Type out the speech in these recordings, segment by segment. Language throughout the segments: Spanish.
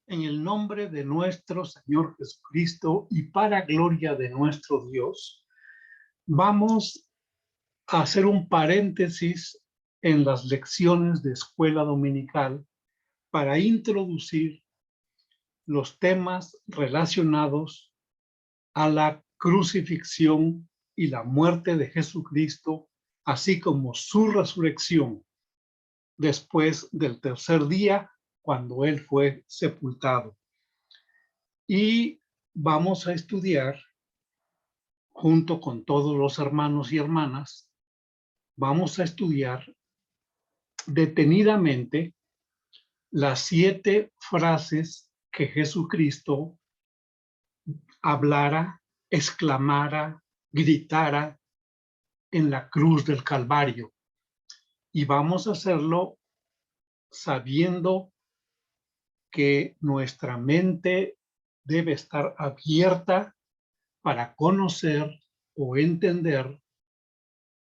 En el nombre de nuestro Señor Jesucristo y para gloria de nuestro Dios, vamos a hacer un paréntesis en las lecciones de escuela dominical para introducir los temas relacionados a la crucifixión y la muerte de Jesucristo, así como su resurrección después del tercer día, cuando Él fue sepultado. Y vamos a estudiar, junto con todos los hermanos y hermanas, vamos a estudiar detenidamente las 7 frases que Jesucristo hablara, exclamara, gritara en la cruz del Calvario. Y vamos a hacerlo sabiendo que nuestra mente debe estar abierta para conocer o entender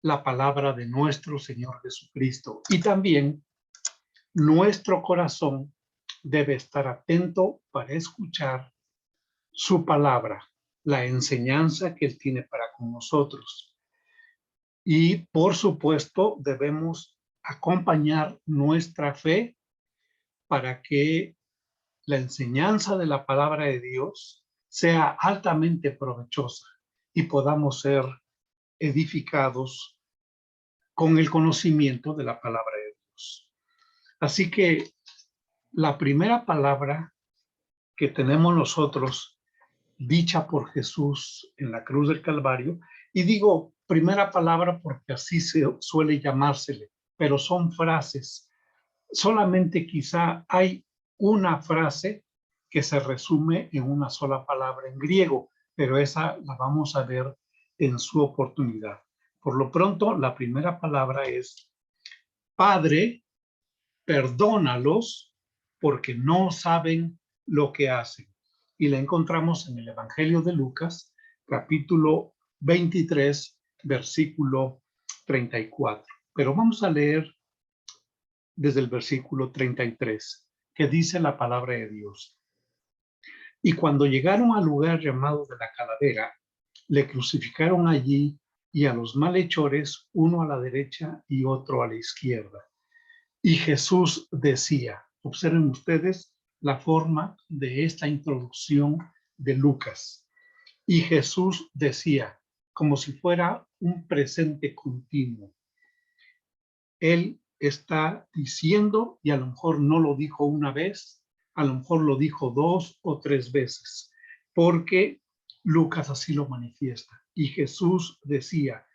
la palabra de nuestro Señor Jesucristo. Y también nuestro corazón debe estar atento para escuchar su palabra, la enseñanza que Él tiene para con nosotros. Y por supuesto debemos acompañar nuestra fe para que la enseñanza de la palabra de Dios sea altamente provechosa y podamos ser edificados con el conocimiento de la palabra de Dios. Así que la primera palabra que tenemos nosotros, dicha por Jesús en la cruz del Calvario, y digo primera palabra porque así se suele llamársele, pero son frases. Solamente quizá hay una frase que se resume en una sola palabra en griego, pero esa la vamos a ver en su oportunidad. Por lo pronto, la primera palabra es: Padre, perdónalos porque no saben lo que hacen. Y la encontramos en el Evangelio de Lucas, capítulo 23, versículo 34. Pero vamos a leer desde el versículo 33, que dice la palabra de Dios. Y cuando llegaron al lugar llamado de la Calavera, le crucificaron allí y a los malhechores, uno a la derecha y otro a la izquierda. Y Jesús decía, observen ustedes la forma de esta introducción de Lucas. Y Jesús decía, como si fuera un presente continuo. Él está diciendo, y a lo mejor no lo dijo una vez, a lo mejor lo dijo 2 o 3 veces, porque Lucas así lo manifiesta. Y Jesús decía,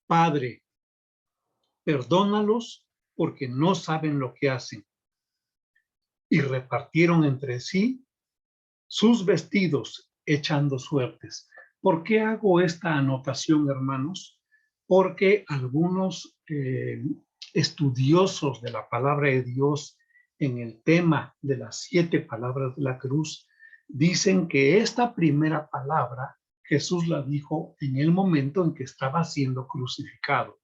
Padre, perdónalos porque no saben lo que hacen. Y repartieron entre sí sus vestidos echando suertes. ¿Por qué hago esta anotación, hermanos? Porque algunos estudiosos de la palabra de Dios en el tema de las 7 palabras de la cruz dicen que esta primera palabra Jesús la dijo en el momento en que estaba siendo crucificado.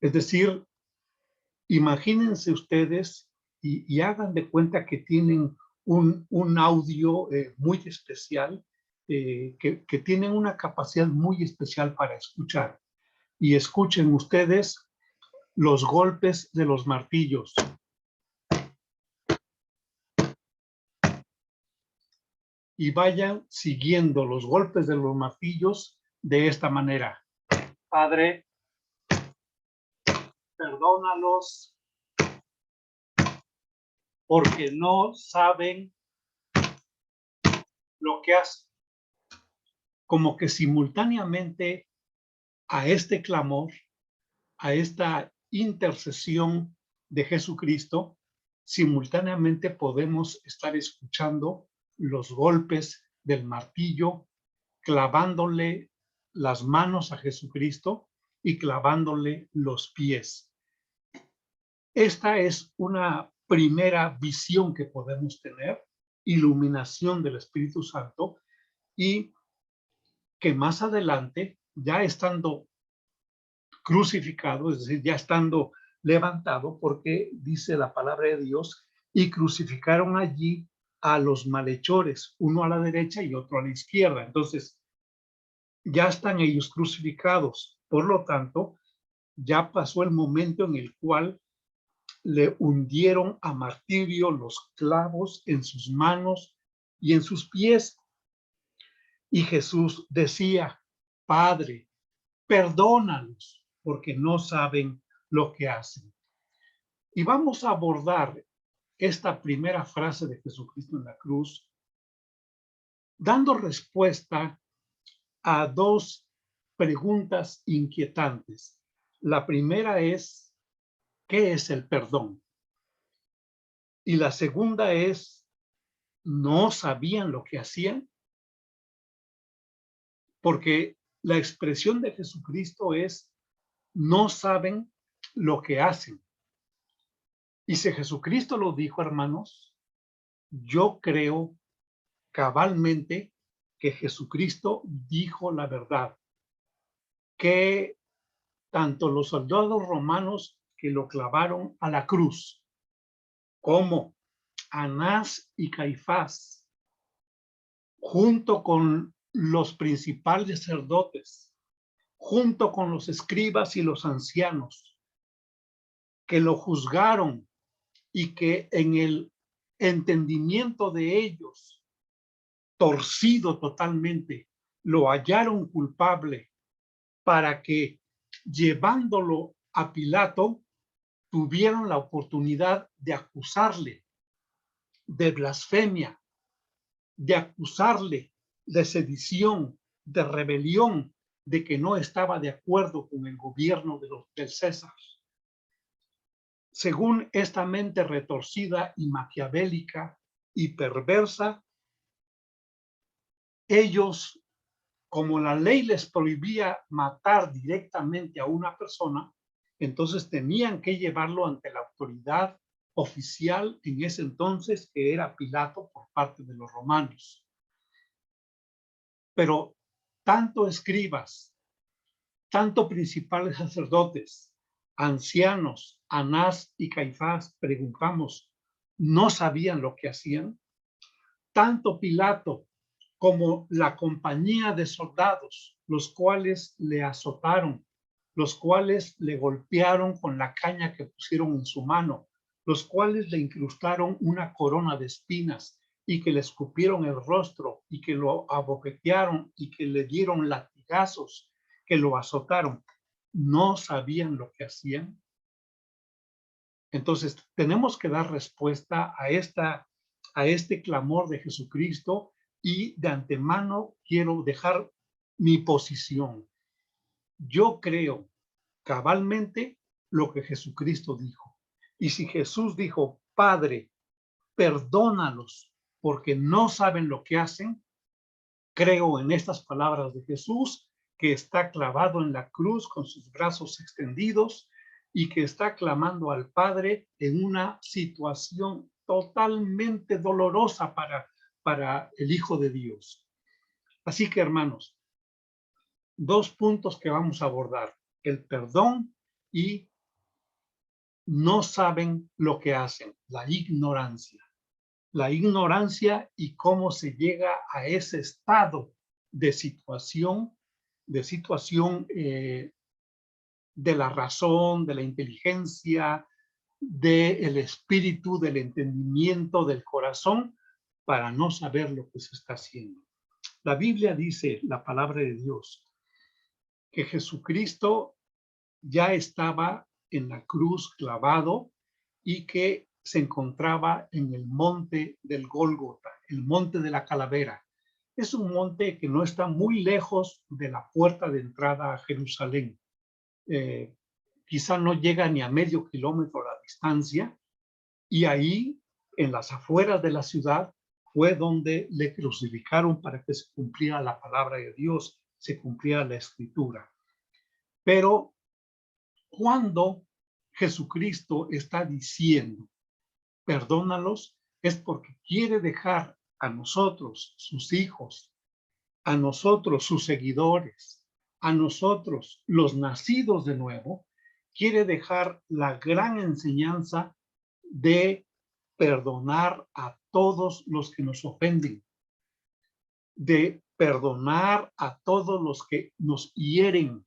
Es decir, imagínense ustedes y hagan de cuenta que tienen un audio muy especial, que tienen una capacidad muy especial para escuchar. Y escuchen ustedes los golpes de los martillos. Y vayan siguiendo los golpes de los martillos de esta manera. Padre, perdónalos porque no saben lo que hacen. Como que simultáneamente a este clamor, a esta intercesión de Jesucristo, simultáneamente podemos estar escuchando los golpes del martillo, clavándole las manos a Jesucristo y clavándole los pies. Esta es una primera visión que podemos tener, iluminación del Espíritu Santo, y que más adelante, ya estando crucificado, es decir, ya estando levantado, porque dice la palabra de Dios, y crucificaron allí a los malhechores, uno a la derecha y otro a la izquierda. Entonces, ya están ellos crucificados. Por lo tanto, ya pasó el momento en el cual le hundieron a martirio los clavos en sus manos y en sus pies. Y Jesús decía, Padre, perdónalos, porque no saben lo que hacen. Y vamos a abordar esta primera frase de Jesucristo en la cruz, dando respuesta a dos preguntas inquietantes. La primera es, ¿qué es el perdón? Y la segunda es, ¿no sabían lo que hacían? Porque la expresión de Jesucristo es, no saben lo que hacen. Y si Jesucristo lo dijo, hermanos, yo creo cabalmente que Jesucristo dijo la verdad, que tanto los soldados romanos que lo clavaron a la cruz, como Anás y Caifás, junto con los principales sacerdotes, junto con los escribas y los ancianos, que lo juzgaron y que en el entendimiento de ellos, torcido totalmente, lo hallaron culpable para que llevándolo a Pilato tuvieron la oportunidad de acusarle de blasfemia, de acusarle de sedición, de rebelión, de que no estaba de acuerdo con el gobierno del César. Según esta mente retorcida y maquiavélica y perversa, ellos, como la ley les prohibía matar directamente a una persona, entonces tenían que llevarlo ante la autoridad oficial en ese entonces, que era Pilato por parte de los romanos. Pero tanto escribas, tanto principales sacerdotes, ancianos, Anás y Caifás, preguntamos, ¿no sabían lo que hacían? Tanto Pilato como la compañía de soldados, los cuales le azotaron, los cuales le golpearon con la caña que pusieron en su mano, los cuales le incrustaron una corona de espinas y que le escupieron el rostro y que lo abofetearon y que le dieron latigazos, que lo azotaron, ¿no sabían lo que hacían? Entonces, tenemos que dar respuesta a este clamor de Jesucristo, y de antemano quiero dejar mi posición. Yo creo cabalmente lo que Jesucristo dijo. Y si Jesús dijo, Padre, perdónalos porque no saben lo que hacen, creo en estas palabras de Jesús, que está clavado en la cruz con sus brazos extendidos y que está clamando al Padre en una situación totalmente dolorosa para el Hijo de Dios. Así que, hermanos, dos puntos que vamos a abordar: el perdón y no saben lo que hacen, la ignorancia. La ignorancia y cómo se llega a ese estado de situación, de la razón, de la inteligencia, del espíritu, del entendimiento, del corazón, para no saber lo que se está haciendo. La Biblia dice, la palabra de Dios, que Jesucristo ya estaba en la cruz clavado y que se encontraba en el monte del Gólgota, el monte de la calavera. Es un monte que no está muy lejos de la puerta de entrada a Jerusalén. Quizá no llega ni a medio kilómetro la distancia, y ahí, en las afueras de la ciudad, fue donde le crucificaron para que se cumpliera la palabra de Dios, se cumpliera la escritura. Pero cuando Jesucristo está diciendo, perdónalos, es porque quiere dejar a nosotros, sus hijos, a nosotros, sus seguidores, a nosotros, los nacidos de nuevo, quiere dejar la gran enseñanza de perdonar a todos los que nos ofenden, de perdonar a todos los que nos hieren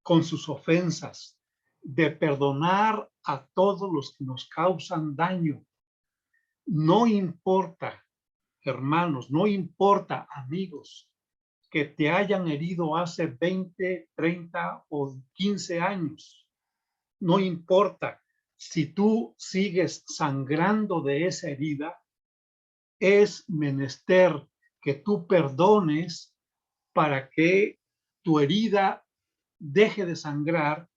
con sus ofensas, de perdonar a todos los que nos causan daño. No importa, hermanos, no importa, amigos, que te hayan herido hace 20, 30 o 15 años. No importa. Si tú sigues sangrando de esa herida, es menester que tú perdones para que tu herida deje de sangrar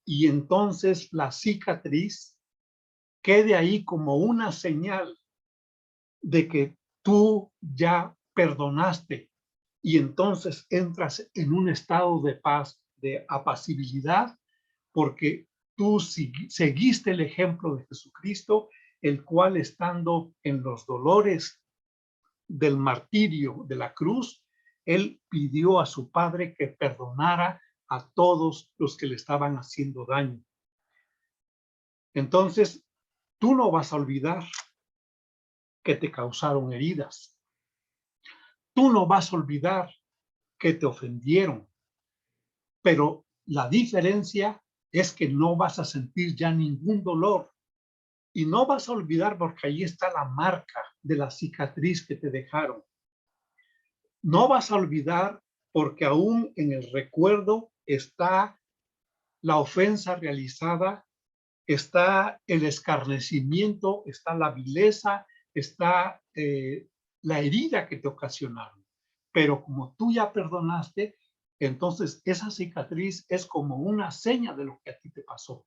y entonces la cicatriz quede ahí como una señal de que tú ya perdonaste y entonces entras en un estado de paz, de apacibilidad, porque tú seguiste el ejemplo de Jesucristo, el cual estando en los dolores del martirio de la cruz, él pidió a su Padre que perdonara a todos los que le estaban haciendo daño. Entonces, tú no vas a olvidar que te causaron heridas. Tú no vas a olvidar que te ofendieron, pero la diferencia es que no vas a sentir ya ningún dolor y no vas a olvidar porque ahí está la marca de la cicatriz que te dejaron. No vas a olvidar porque aún en el recuerdo está la ofensa realizada, está el escarnecimiento, está la vileza, está la herida que te ocasionaron. Pero como tú ya perdonaste, entonces esa cicatriz es como una seña de lo que a ti te pasó.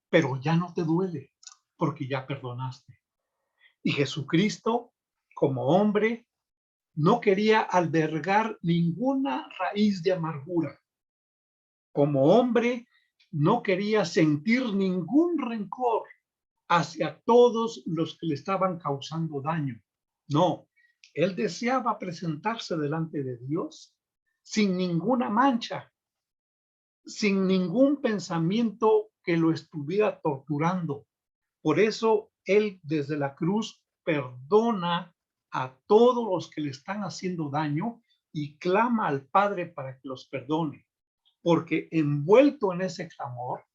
Pero ya no te duele porque ya perdonaste. Y Jesucristo, como hombre, no quería albergar ninguna raíz de amargura. Como hombre, no quería sentir ningún rencor hacia todos los que le estaban causando daño. No, él deseaba presentarse delante de Dios sin ninguna mancha, sin ningún pensamiento que lo estuviera torturando. Por eso él desde la cruz perdona a todos los que le están haciendo daño y clama al Padre para que los perdone. Porque envuelto en ese clamor,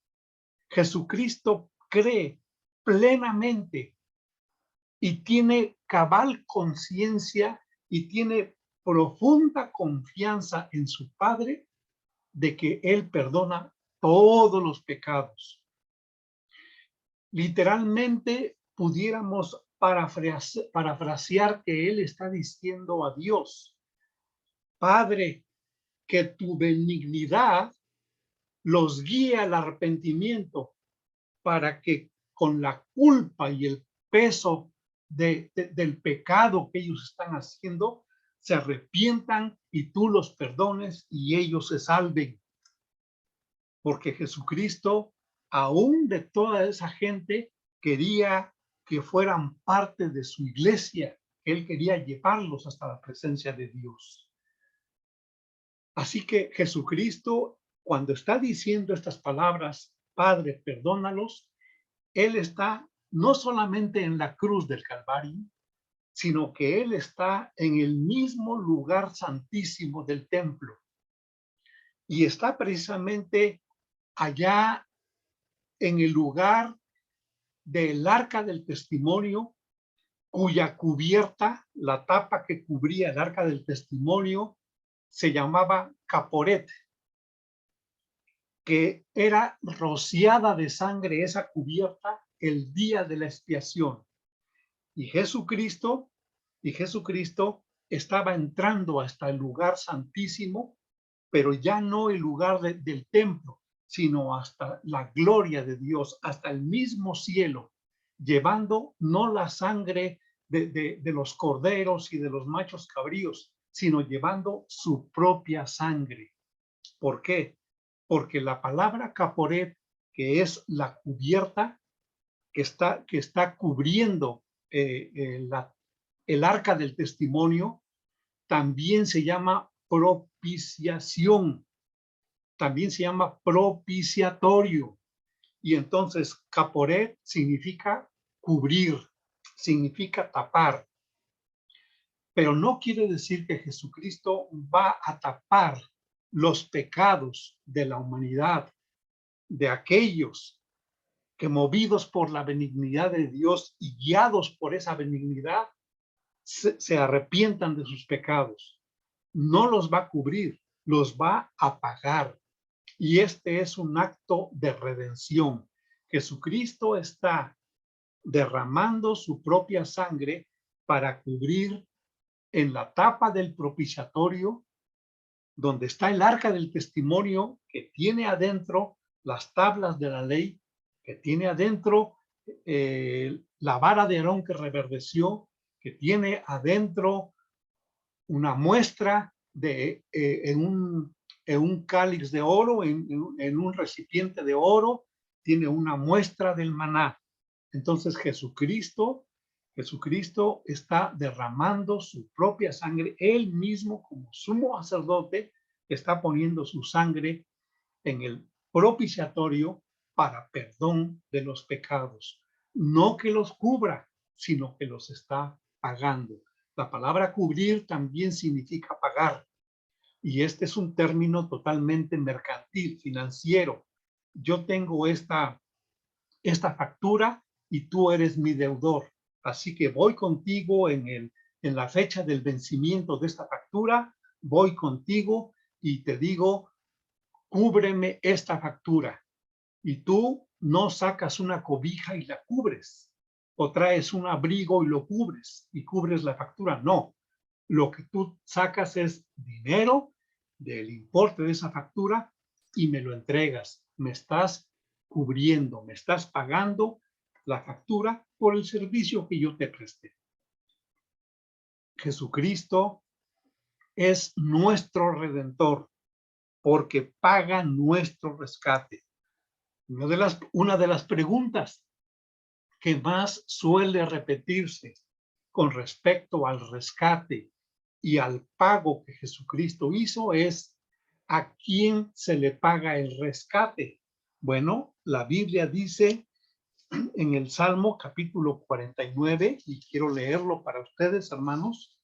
Jesucristo cree plenamente y tiene cabal conciencia y tiene profunda confianza en su Padre de que Él perdona todos los pecados. Literalmente pudiéramos parafrasear que Él está diciendo a Dios: Padre, que tu benignidad los guíe al arrepentimiento para que con la culpa y el peso del pecado que ellos están haciendo, se arrepientan y tú los perdones y ellos se salven. Porque Jesucristo, aún de toda esa gente, quería que fueran parte de su iglesia. Él quería llevarlos hasta la presencia de Dios. Así que Jesucristo, cuando está diciendo estas palabras, Padre, perdónalos, Él está no solamente en la cruz del Calvario, sino que Él está en el mismo lugar santísimo del templo. Y está precisamente allá en el lugar del arca del testimonio, cuya cubierta, la tapa que cubría el arca del testimonio, se llamaba caporet, que era rociada de sangre esa cubierta el día de la expiación. Y Jesucristo estaba entrando hasta el lugar santísimo, pero ya no el lugar del templo, sino hasta la gloria de Dios, hasta el mismo cielo, llevando no la sangre de los corderos y de los machos cabríos, sino llevando su propia sangre. ¿Por qué? Porque la palabra caporet, que es la cubierta que está cubriendo el arca del testimonio, también se llama propiciación, también se llama propiciatorio. Y entonces caporet significa cubrir, significa tapar, pero no quiere decir que Jesucristo va a tapar los pecados de la humanidad, de aquellos que movidos por la benignidad de Dios y guiados por esa benignidad, se arrepientan de sus pecados. No los va a cubrir, los va a pagar. Y este es un acto de redención. Jesucristo está derramando su propia sangre para cubrir en la tapa del propiciatorio, donde está el arca del testimonio, que tiene adentro las tablas de la ley, que tiene adentro la vara de Aarón que reverdeció, que tiene adentro una muestra en un cáliz de oro, en un recipiente de oro, tiene una muestra del maná. Entonces Jesucristo está derramando su propia sangre, él mismo como sumo sacerdote está poniendo su sangre en el propiciatorio para perdón de los pecados. No que los cubra, sino que los está pagando. La palabra cubrir también significa pagar. Y este es un término totalmente mercantil, financiero. Yo tengo esta factura y tú eres mi deudor. Así que voy contigo en la fecha del vencimiento de esta factura, voy contigo y te digo, cúbreme esta factura. Y tú no sacas una cobija y la cubres, o traes un abrigo y lo cubres y cubres la factura. No, lo que tú sacas es dinero del importe de esa factura y me lo entregas. Me estás cubriendo, me estás pagando la factura por el servicio que yo te presté. Jesucristo es nuestro Redentor porque paga nuestro rescate. Una de las preguntas que más suele repetirse con respecto al rescate y al pago que Jesucristo hizo es: ¿a quién se le paga el rescate? Bueno, la Biblia dice en el Salmo capítulo 49, y quiero leerlo para ustedes, hermanos.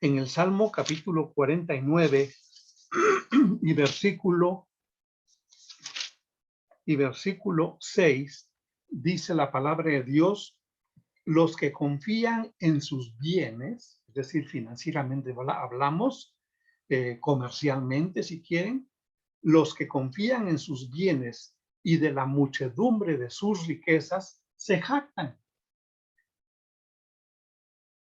En el Salmo capítulo 49 y versículo 6, dice la palabra de Dios: los que confían en sus bienes, es decir, financieramente hablamos, comercialmente si quieren, los que confían en sus bienes y de la muchedumbre de sus riquezas se jactan.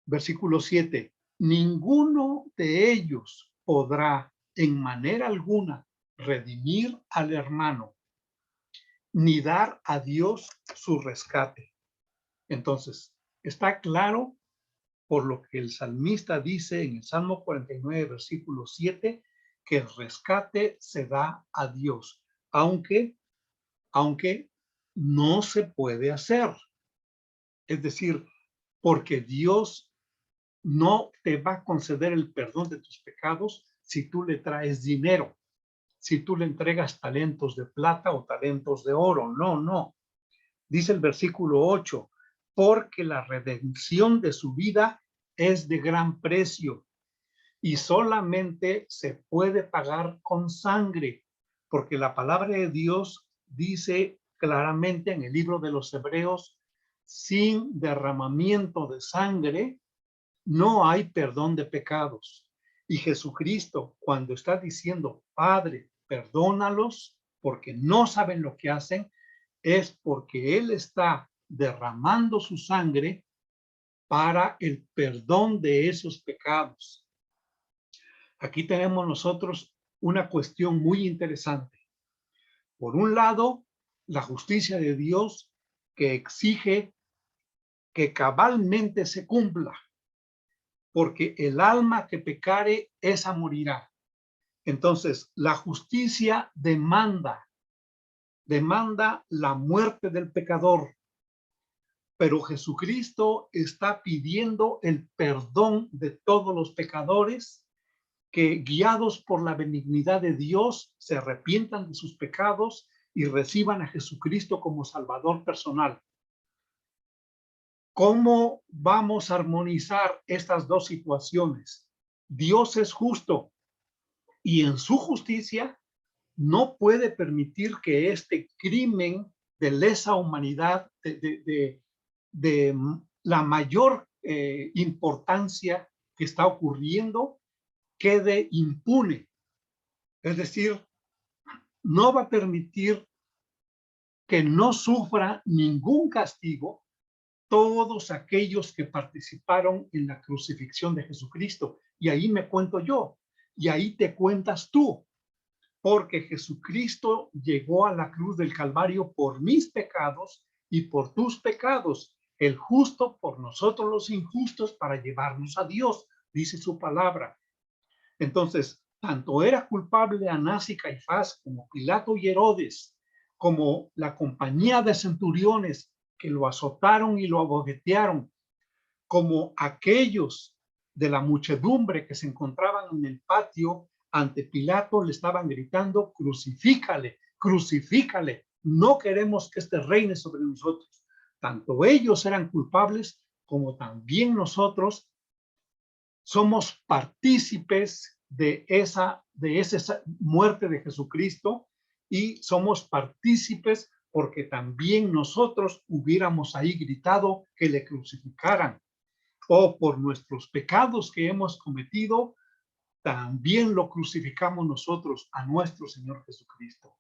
Versículo 7, ninguno de ellos podrá en manera alguna redimir al hermano, ni dar a Dios su rescate. Entonces, está claro por lo que el salmista dice en el Salmo 49, versículo 7, que el rescate se da a Dios, aunque no se puede hacer. Es decir, porque Dios no te va a conceder el perdón de tus pecados si tú le traes dinero, si tú le entregas talentos de plata o talentos de oro. No, no. Dice el versículo 8, porque la redención de su vida es de gran precio y solamente se puede pagar con sangre, porque la palabra de Dios dice claramente en el libro de los Hebreos: sin derramamiento de sangre no hay perdón de pecados. Y Jesucristo, cuando está diciendo, Padre, perdónalos porque no saben lo que hacen, es porque Él está derramando su sangre para el perdón de esos pecados. Aquí tenemos nosotros una cuestión muy interesante. Por un lado, la justicia de Dios, que exige que cabalmente se cumpla, porque el alma que pecare, esa morirá. Entonces, la justicia demanda la muerte del pecador, pero Jesucristo está pidiendo el perdón de todos los pecadores que, guiados por la benignidad de Dios, se arrepientan de sus pecados y reciban a Jesucristo como Salvador personal. ¿Cómo vamos a armonizar estas dos situaciones? Dios es justo y en su justicia no puede permitir que este crimen de lesa humanidad, de la mayor importancia que está ocurriendo, quede impune. Es decir, no va a permitir que no sufra ningún castigo todos aquellos que participaron en la crucifixión de Jesucristo. Y ahí me cuento yo, y ahí te cuentas tú, porque Jesucristo llegó a la cruz del Calvario por mis pecados y por tus pecados, el justo por nosotros los injustos, para llevarnos a Dios, dice su palabra. Entonces, tanto era culpable Anás y Caifás, como Pilato y Herodes, como la compañía de centuriones que lo azotaron y lo abogetearon, como aquellos de la muchedumbre que se encontraban en el patio ante Pilato, le estaban gritando: crucifícale, crucifícale, no queremos que este reine sobre nosotros. Tanto ellos eran culpables como también nosotros somos partícipes de esa muerte de Jesucristo, y somos partícipes porque también nosotros hubiéramos ahí gritado que le crucificaran, o por nuestros pecados que hemos cometido, también lo crucificamos nosotros a nuestro Señor Jesucristo.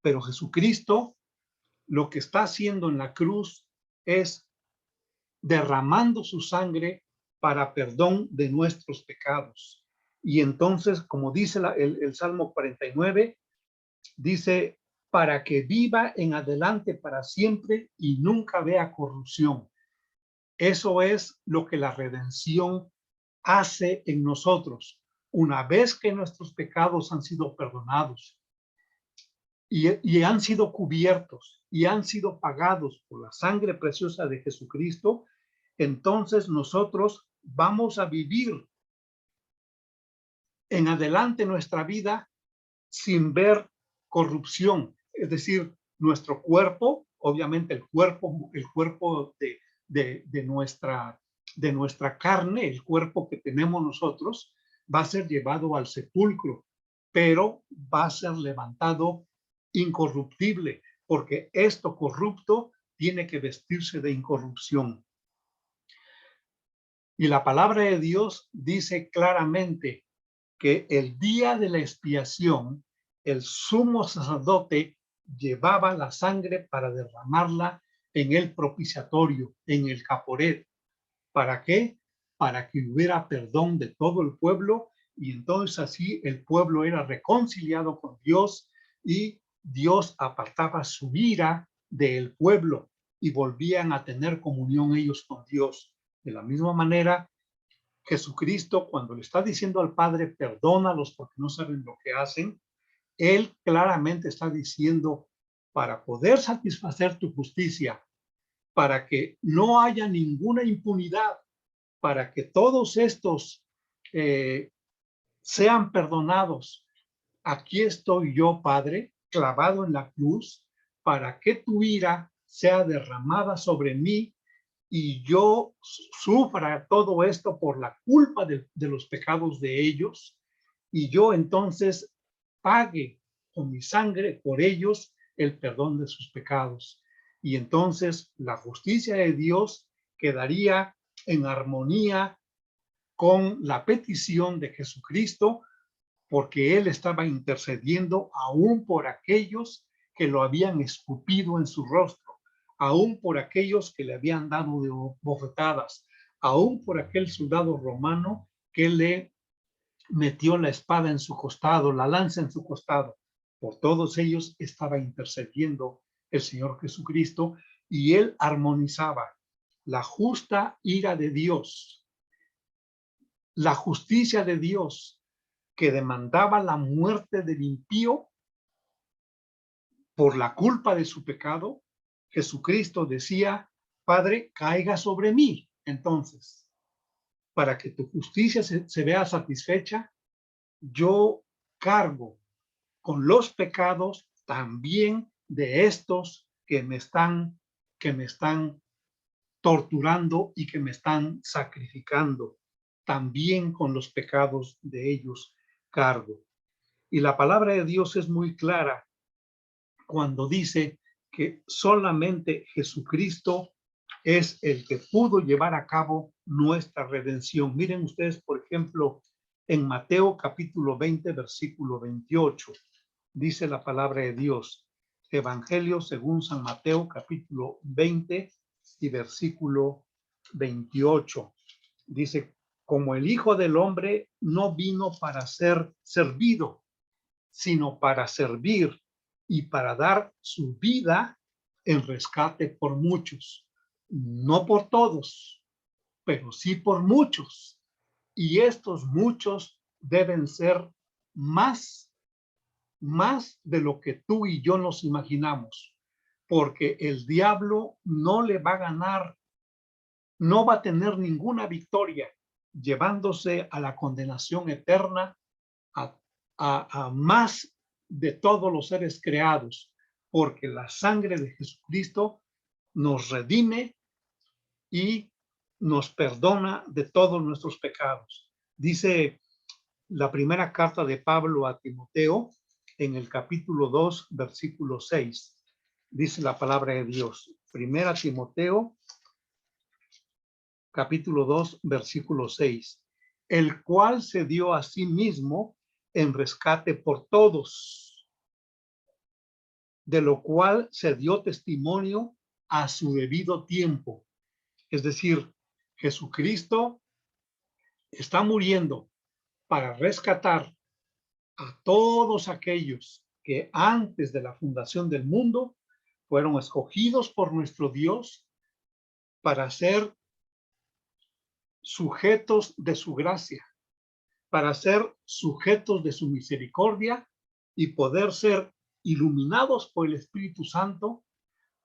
Pero Jesucristo lo que está haciendo en la cruz es derramando su sangre para perdón de nuestros pecados. Y entonces, como dice el Salmo 49, dice: para que viva en adelante para siempre y nunca vea corrupción. Eso es lo que la redención hace en nosotros. Una vez que nuestros pecados han sido perdonados y han sido cubiertos y han sido pagados por la sangre preciosa de Jesucristo, entonces nosotros vamos a vivir en adelante nuestra vida sin ver corrupción. Es decir, nuestro cuerpo, obviamente el cuerpo de nuestra carne, el cuerpo que tenemos nosotros, va a ser llevado al sepulcro, pero va a ser levantado incorruptible, porque esto corrupto tiene que vestirse de incorrupción. Y la palabra de Dios dice claramente que el día de la expiación, el sumo sacerdote llevaba la sangre para derramarla en el propiciatorio, en el caporet. ¿Para qué? Para que hubiera perdón de todo el pueblo, y entonces así el pueblo era reconciliado con Dios y Dios apartaba su ira del pueblo y volvían a tener comunión ellos con Dios. De la misma manera, Jesucristo, cuando le está diciendo al Padre: perdónalos porque no saben lo que hacen, Él claramente está diciendo: para poder satisfacer tu justicia, para que no haya ninguna impunidad, para que todos estos sean perdonados, aquí estoy yo, Padre, clavado en la cruz, para que tu ira sea derramada sobre mí y yo sufra todo esto por la culpa de los pecados de ellos, y yo entonces pague con mi sangre por ellos el perdón de sus pecados. Y entonces la justicia de Dios quedaría en armonía con la petición de Jesucristo, porque Él estaba intercediendo aún por aquellos que lo habían escupido en su rostro, aún por aquellos que le habían dado de bofetadas, aún por aquel soldado romano que le metió la espada en su costado, la lanza en su costado. Por todos ellos estaba intercediendo el Señor Jesucristo, y Él armonizaba la justa ira de Dios, la justicia de Dios, que demandaba la muerte del impío por la culpa de su pecado. Jesucristo decía: Padre, caiga sobre mí. Entonces, para que tu justicia se vea satisfecha, yo cargo con los pecados también de estos que me están torturando y que me están sacrificando. También con los pecados de ellos cargo. Y la palabra de Dios es muy clara cuando dice que solamente Jesucristo es el que pudo llevar a cabo nuestra redención. Miren ustedes, por ejemplo, en Mateo capítulo 20, versículo 28, dice la palabra de Dios, Evangelio según San Mateo capítulo 20 y versículo 28. Dice, como el Hijo del Hombre no vino para ser servido, sino para servir y para dar su vida en rescate por muchos. No por todos, pero sí por muchos. Y estos muchos deben ser más de lo que tú y yo nos imaginamos, porque el diablo no le va a ganar, no va a tener ninguna victoria, llevándose a la condenación eterna a más de todos los seres creados, porque la sangre de Jesucristo nos redime y nos perdona de todos nuestros pecados. Dice la primera carta de Pablo a Timoteo en el capítulo 2, versículo 6. Dice la palabra de Dios. Primera Timoteo, capítulo 2, versículo 6. El cual se dio a sí mismo en rescate por todos, de lo cual se dio testimonio a su debido tiempo. Es decir, Jesucristo está muriendo para rescatar a todos aquellos que antes de la fundación del mundo fueron escogidos por nuestro Dios para ser sujetos de su gracia, para ser sujetos de su misericordia y poder ser iluminados por el Espíritu Santo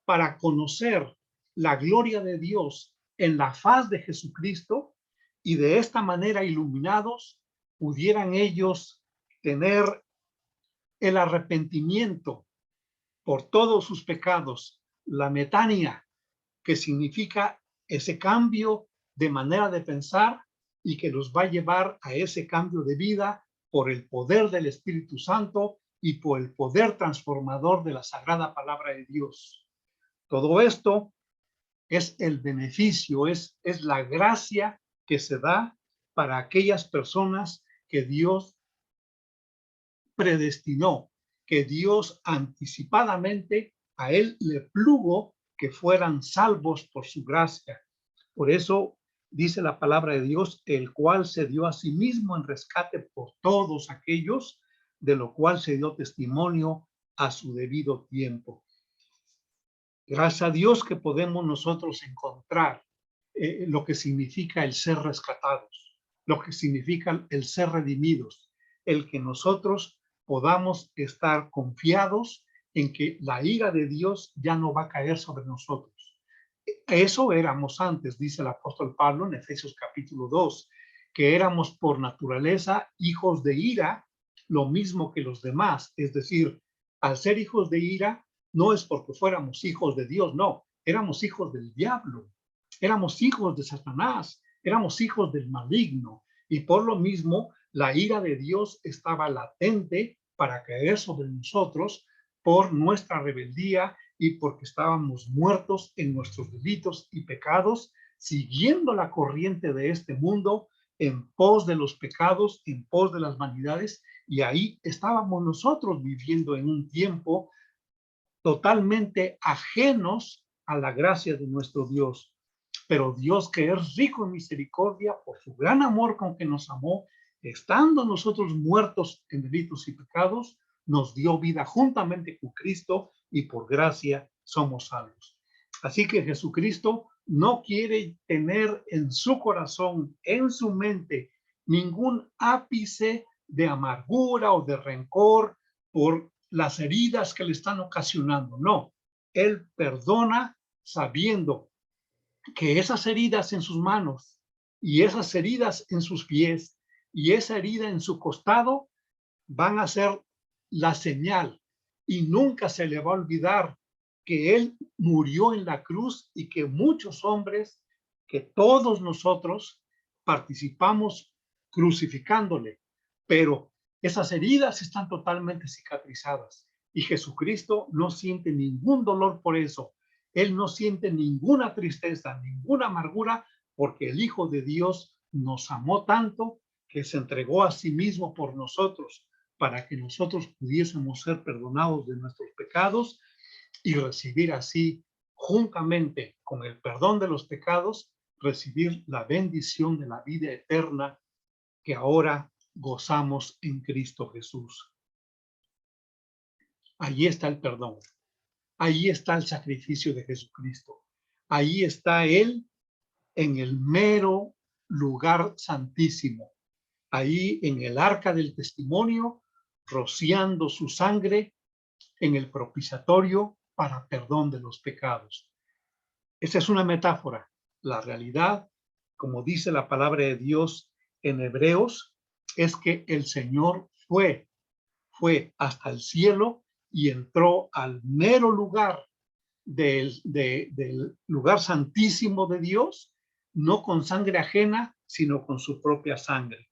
para conocer la gloria de Dios en la faz de Jesucristo y de esta manera iluminados pudieran ellos tener el arrepentimiento por todos sus pecados, la metania, que significa ese cambio de manera de pensar y que los va a llevar a ese cambio de vida por el poder del Espíritu Santo y por el poder transformador de la sagrada palabra de Dios. Todo esto es el beneficio, es la gracia que se da para aquellas personas que Dios predestinó, que Dios anticipadamente a él le plugo que fueran salvos por su gracia. Por eso dice la palabra de Dios, el cual se dio a sí mismo en rescate por todos aquellos, de lo cual se dio testimonio a su debido tiempo. Gracias a Dios que podemos nosotros encontrar lo que significa el ser rescatados, lo que significa el ser redimidos, el que nosotros podamos estar confiados en que la ira de Dios ya no va a caer sobre nosotros. Eso éramos antes, dice el apóstol Pablo en Efesios capítulo 2, que éramos por naturaleza hijos de ira, lo mismo que los demás. Es decir, al ser hijos de ira, no es porque fuéramos hijos de Dios, no, éramos hijos del diablo, éramos hijos de Satanás, éramos hijos del maligno, y por lo mismo la ira de Dios estaba latente para caer sobre nosotros por nuestra rebeldía y porque estábamos muertos en nuestros delitos y pecados, siguiendo la corriente de este mundo en pos de los pecados, en pos de las vanidades, y ahí estábamos nosotros viviendo en un tiempo totalmente ajenos a la gracia de nuestro Dios. Pero Dios, que es rico en misericordia, por su gran amor con que nos amó, estando nosotros muertos en delitos y pecados, nos dio vida juntamente con Cristo y por gracia somos salvos. Así que Jesucristo no quiere tener en su corazón, en su mente, ningún ápice de amargura o de rencor por las heridas que le están ocasionando. No, Él perdona sabiendo que esas heridas en sus manos y esas heridas en sus pies y esa herida en su costado van a ser la señal y nunca se le va a olvidar que Él murió en la cruz y que muchos hombres, que todos nosotros participamos crucificándole, pero esas heridas están totalmente cicatrizadas y Jesucristo no siente ningún dolor por eso. Él no siente ninguna tristeza, ninguna amargura, porque el Hijo de Dios nos amó tanto que se entregó a sí mismo por nosotros para que nosotros pudiésemos ser perdonados de nuestros pecados y recibir así, juntamente con el perdón de los pecados, recibir la bendición de la vida eterna que ahora gozamos en Cristo Jesús. Allí está el perdón. Ahí está el sacrificio de Jesucristo. Ahí está Él en el mero lugar santísimo. Ahí en el arca del testimonio, rociando su sangre en el propiciatorio para perdón de los pecados. Esa es una metáfora. La realidad, como dice la palabra de Dios en Hebreos, es que el Señor fue hasta el cielo y entró al mero lugar del lugar santísimo de Dios, no con sangre ajena, sino con su propia sangre.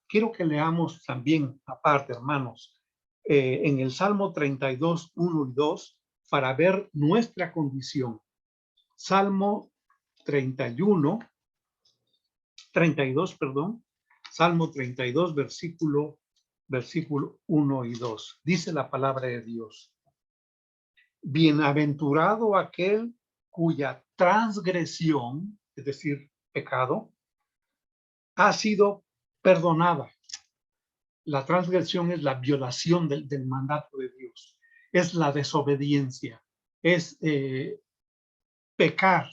Quiero que leamos también, aparte, hermanos, en el Salmo 32, 1 y 2, para ver nuestra condición. Salmo 31, 32, perdón, Salmo 32, versículo 1 y 2. Dice la palabra de Dios: bienaventurado aquel cuya transgresión, es decir, pecado, ha sido perdonada. La transgresión es la violación del mandato de Dios, es la desobediencia, es pecar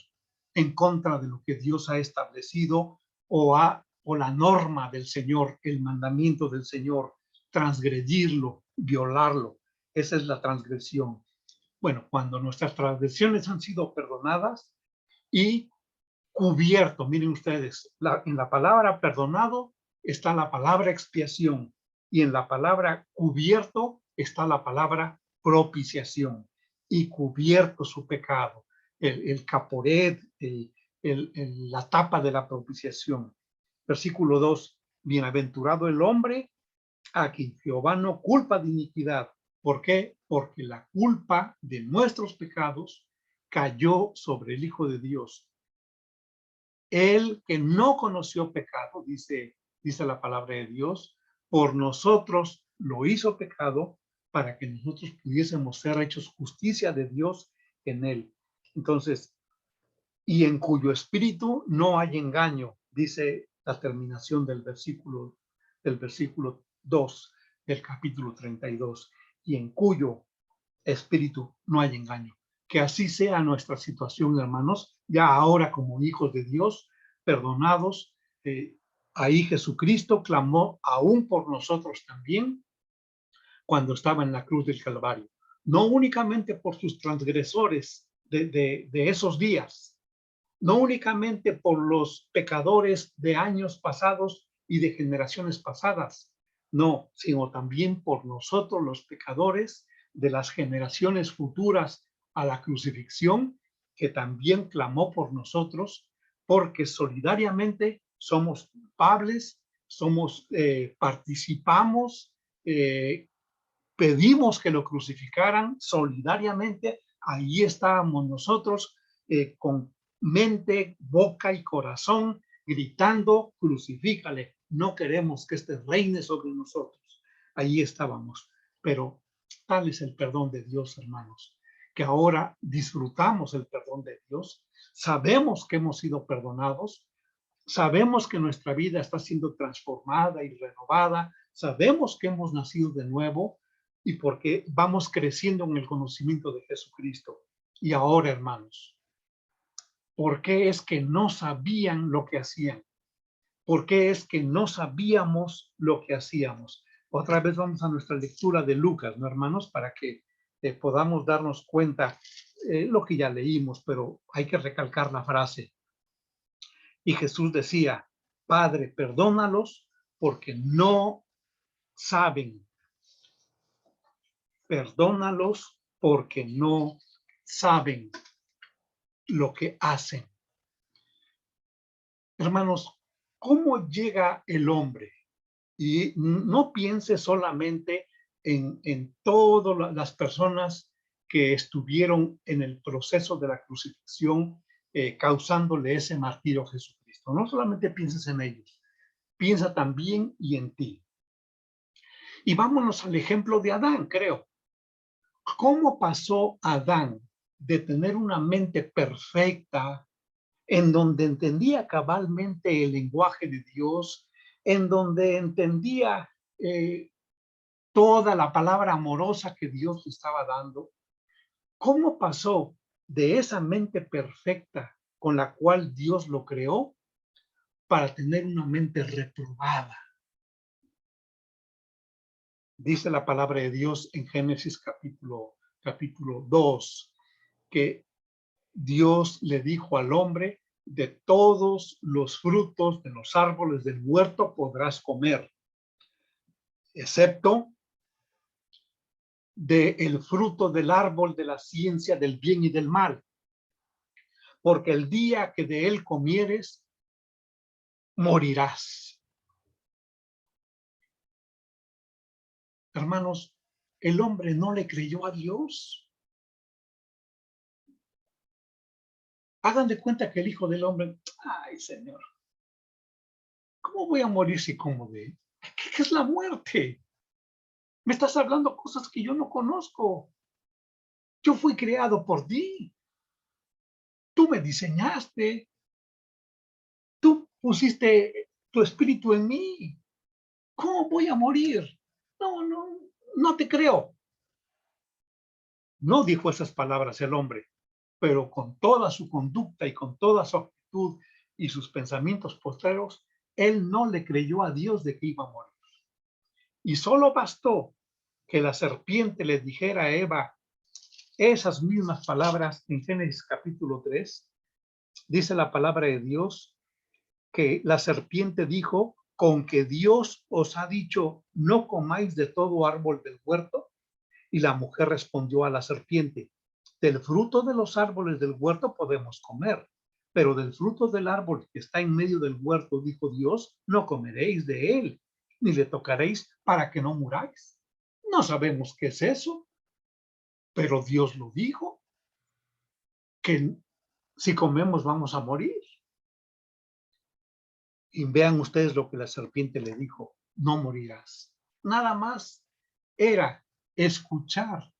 en contra de lo que Dios ha establecido o la norma del Señor, el mandamiento del Señor, transgredirlo, violarlo. Esa es la transgresión. Bueno, cuando nuestras transgresiones han sido perdonadas y cubierto, miren ustedes, en la palabra perdonado está la palabra expiación y en la palabra cubierto está la palabra propiciación, y cubierto su pecado, el caporet, la tapa de la propiciación. Versículo 2, bienaventurado el hombre a quien Jehová no culpa de iniquidad. ¿Por qué? Porque la culpa de nuestros pecados cayó sobre el Hijo de Dios. Él que no conoció pecado, dice la palabra de Dios, por nosotros lo hizo pecado para que nosotros pudiésemos ser hechos justicia de Dios en él. Entonces, y en cuyo espíritu no hay engaño, dice la terminación del versículo 2 del capítulo 32, y en cuyo espíritu no hay engaño. Que así sea nuestra situación, hermanos, ya ahora como hijos de Dios, perdonados. Ahí Jesucristo clamó aún por nosotros también cuando estaba en la cruz del Calvario. No únicamente por sus transgresores de esos días, no únicamente por los pecadores de años pasados y de generaciones pasadas, no, sino también por nosotros los pecadores de las generaciones futuras a la crucifixión, que también clamó por nosotros, porque solidariamente somos culpables, participamos, pedimos que lo crucificaran solidariamente. Ahí estábamos nosotros con mente, boca y corazón gritando: crucifícale, no queremos que este reine sobre nosotros. Ahí estábamos, pero tal es el perdón de Dios, hermanos, que ahora disfrutamos el perdón de Dios, sabemos que hemos sido perdonados, sabemos que nuestra vida está siendo transformada y renovada, sabemos que hemos nacido de nuevo y porque vamos creciendo en el conocimiento de Jesucristo. Y ahora, hermanos, ¿por qué es que no sabían lo que hacían? ¿Por qué es que no sabíamos lo que hacíamos? Otra vez vamos a nuestra lectura de Lucas, ¿no, hermanos? Para que podamos darnos cuenta lo que ya leímos, pero hay que recalcar la frase. Y Jesús decía: Padre, perdónalos porque no saben. Perdónalos porque no saben lo que hacen. Hermanos, ¿cómo llega el hombre? Y no piense solamente en todas las personas que estuvieron en el proceso de la crucifixión, causándole ese martirio a Jesucristo. No solamente pienses en ellos, piensa también y en ti. Y vámonos al ejemplo de Adán, creo. ¿Cómo pasó Adán de tener una mente perfecta, en donde entendía cabalmente el lenguaje de Dios, en donde entendía toda la palabra amorosa que Dios le estaba dando? ¿Cómo pasó de esa mente perfecta con la cual Dios lo creó para tener una mente reprobada? Dice la palabra de Dios en Génesis capítulo 2, que Dios le dijo al hombre: de todos los frutos de los árboles del huerto podrás comer, excepto del fruto del árbol de la ciencia del bien y del mal, porque el día que de él comieres, morirás. Hermanos, el hombre no le creyó a Dios. Hagan de cuenta que el Hijo del Hombre, ay Señor, ¿cómo voy a morir si como de él? ¿Qué es la muerte? Me estás hablando cosas que yo no conozco. Yo fui creado por ti. Tú me diseñaste. Tú pusiste tu espíritu en mí. ¿Cómo voy a morir? No, no, no te creo. No dijo esas palabras el hombre, pero con toda su conducta y con toda su actitud y sus pensamientos postreros, él no le creyó a Dios de que iba a morir. Y solo bastó que la serpiente le dijera a Eva esas mismas palabras en Génesis capítulo 3. Dice la palabra de Dios que la serpiente dijo: con que Dios os ha dicho, no comáis de todo árbol del huerto. Y la mujer respondió a la serpiente: del fruto de los árboles del huerto podemos comer, pero del fruto del árbol que está en medio del huerto, dijo Dios, no comeréis de él, ni le tocaréis, para que no muráis. No sabemos qué es eso, pero Dios lo dijo, que si comemos vamos a morir. Y vean ustedes lo que la serpiente le dijo: no morirás. Nada más era escuchar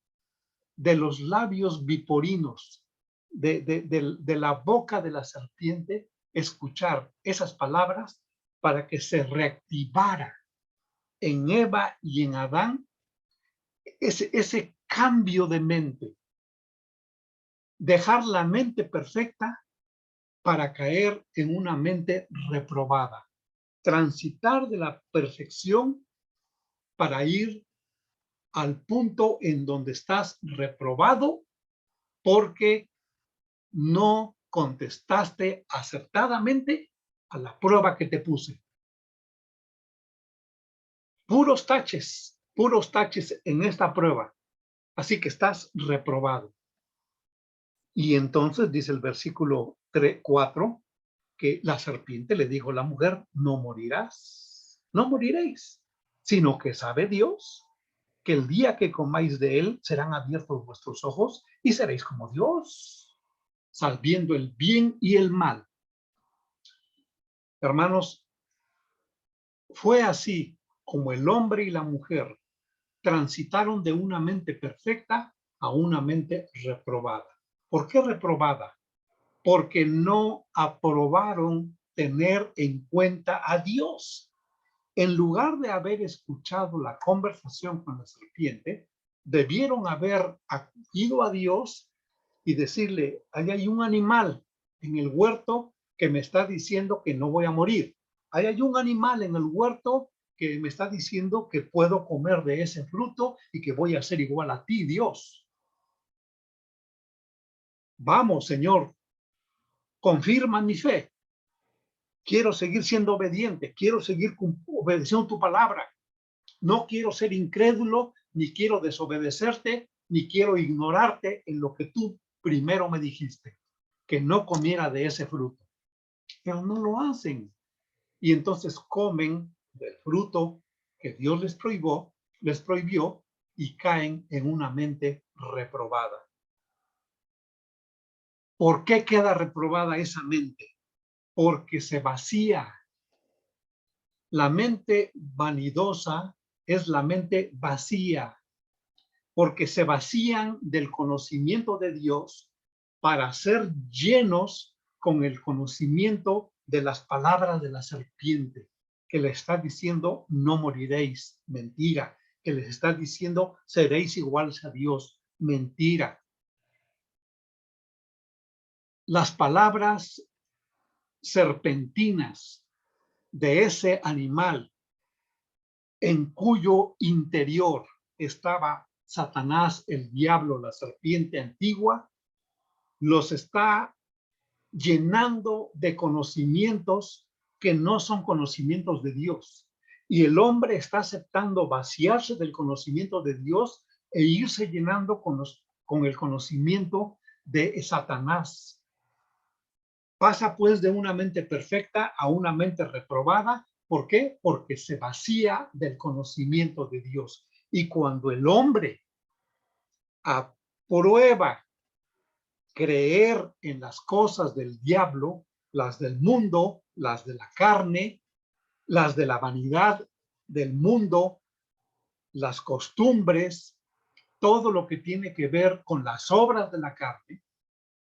de los labios viporinos, de la boca de la serpiente, escuchar esas palabras para que se reactivara en Eva y en Adán ese cambio de mente, dejar la mente perfecta para caer en una mente reprobada, transitar de la perfección para ir al punto en donde estás reprobado porque no contestaste acertadamente a la prueba que te puse. Puros taches en esta prueba. Así que estás reprobado. Y entonces dice el versículo 4, que la serpiente le dijo a la mujer: no morirás, no moriréis, sino que sabe Dios que el día que comáis de él serán abiertos vuestros ojos y seréis como Dios, sabiendo el bien y el mal. Hermanos, fue así como el hombre y la mujer transitaron de una mente perfecta a una mente reprobada. ¿Por qué reprobada? Porque no aprobaron tener en cuenta a Dios. En lugar de haber escuchado la conversación con la serpiente, debieron haber acudido a Dios y decirle: ahí hay un animal en el huerto que me está diciendo que no voy a morir. Ahí hay un animal en el huerto que me está diciendo que puedo comer de ese fruto y que voy a ser igual a ti, Dios. Vamos, Señor, confirma mi fe. Quiero seguir siendo obediente, quiero seguir obedeciendo tu palabra. No quiero ser incrédulo, ni quiero desobedecerte, ni quiero ignorarte en lo que tú primero me dijiste que no comiera de ese fruto, pero no lo hacen. Y entonces comen del fruto que Dios les prohibió y caen en una mente reprobada. ¿Por qué queda reprobada esa mente? Porque se vacía. La mente vanidosa es la mente vacía, porque se vacían del conocimiento de Dios para ser llenos con el conocimiento de las palabras de la serpiente, que le está diciendo no moriréis, mentira, que les está diciendo seréis iguales a Dios, mentira. Las palabras serpentinas de ese animal en cuyo interior estaba Satanás, el diablo, la serpiente antigua, los está llenando de conocimientos que no son conocimientos de Dios. Y el hombre está aceptando vaciarse del conocimiento de Dios e irse llenando con el conocimiento de Satanás. Pasa pues de una mente perfecta a una mente reprobada. ¿Por qué? Porque se vacía del conocimiento de Dios. Y cuando el hombre aprueba creer en las cosas del diablo, las del mundo, las de la carne, las de la vanidad del mundo, las costumbres, todo lo que tiene que ver con las obras de la carne,